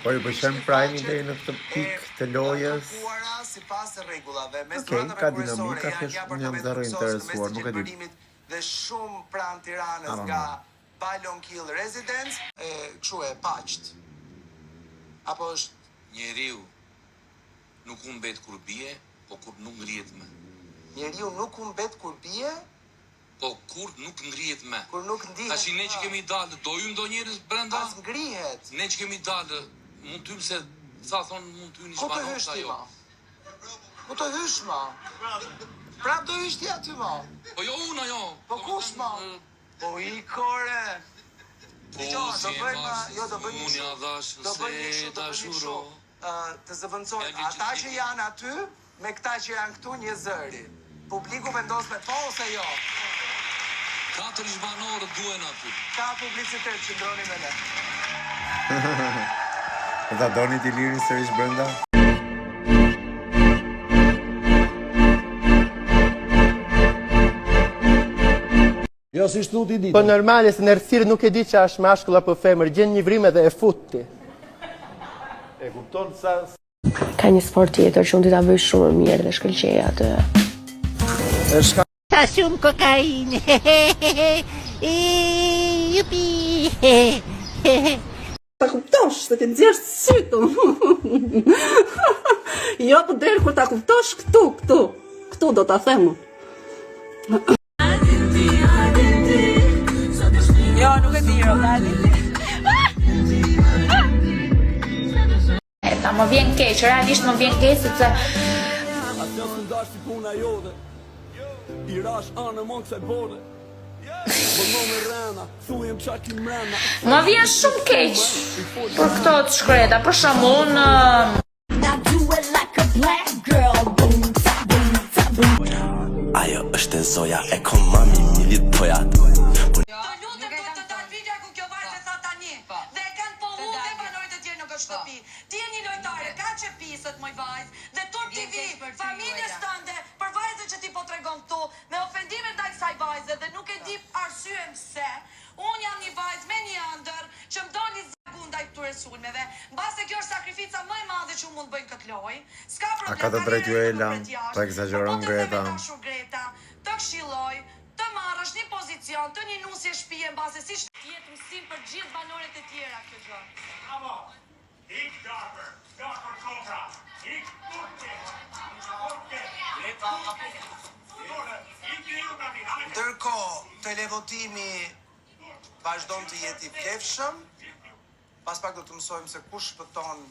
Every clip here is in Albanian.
Po ju pëlqen Prime deri në këtë pikë të lojës? Okej, ka dinamika, thjesht unë jam zero interesuar, nuk e di. Dhe shumë pranë Tiranës nga Balon Kill Residence, kështu e paqt. Apo është njeriu nuk u mbet kur bie, po kur nuk ngrihet më. Njeriu nuk u mbet kur bie, po kur nuk ngrihet më. Kur nuk ndihet. Tash ne që kemi dalë, do ju ndo njerëz brenda? As ngrihet. Ne që kemi dalë, mund ty se sa thon mund ty një shpanot ajo. Ku të hysh ma? Prap do hysh ti aty ma? Po jo unë ajo. Po kush ma? Po i kore. Po si e mas, unë ja dhash se dashuro. Të zëvëndsojnë, ata që janë aty, me këta që janë këtu një zëri. Publiku vendos me po ose jo? 4 zhbanorë duen aty. Ka publicitet që ndroni me ne. Ta doni t'i lirin sërish brenda? Jo, si shtu t'i ditë. Po normale, se në rësirë nuk e di që është mashkull apo femër, gjenë një vrime dhe e futti. E kupton sa... Ka një sport tjetër që unë t'i ta bëj shumë mirë dhe shkëlqej atë. Ka shumë kokainë. Jupi. Ta kuptosh, se ti nxjerrë sytun. Jo të derë kur ta kuptosh këtu. Këtu do ta them. Jo, nuk e di, Ta më vjen keq, realisht më vjen keq sepse Atë së ndash si puna jote I rash anë më kësaj bote Bëllmo me rena, thujem qak I mrena më vjen shumë keq për këto të shkreta, për shembull Ajo është e zoja e kom mami milit pojat shtëpi. Ti je një lojtare, ka që pisët, moj vajzë, dhe Turp TV, familjes tënde, për vajzën që ti po tregon këtu, me ofendime ndaj kësaj vajze, dhe nuk e di arsyen pse, unë jam një vajzë me një ëndër, që më doli zagu ndaj këtyre sulmeve, mbase kjo është sakrifica më e madhe që mund bëjnë këtë lojë. S'ka problem. A ka të drejt ju Ela, po egzageron Greta. Të këshilloj, të marrësh një pozicion, të një nusje shtëpie mbase si jetë mësim për gjithë banorët e tjera kjo gjë. Bravo. Ik darker cobra. Ik Ndërkohë, televotimi vazhdon të jetë I vlefshëm. Pas pak do të mësojmë se kush shpëton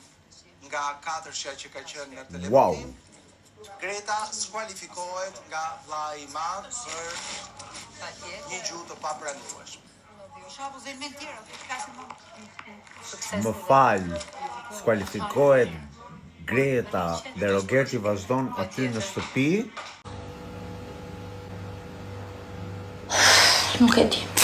nga 4 që ka qenë në televotim. Greta skualifikohet nga vllai I madh për një gjuhë të papranueshme. Më fal, skualifikohet Greta dhe Rogerti vazhdon aty në shtëpi. Nuk e di.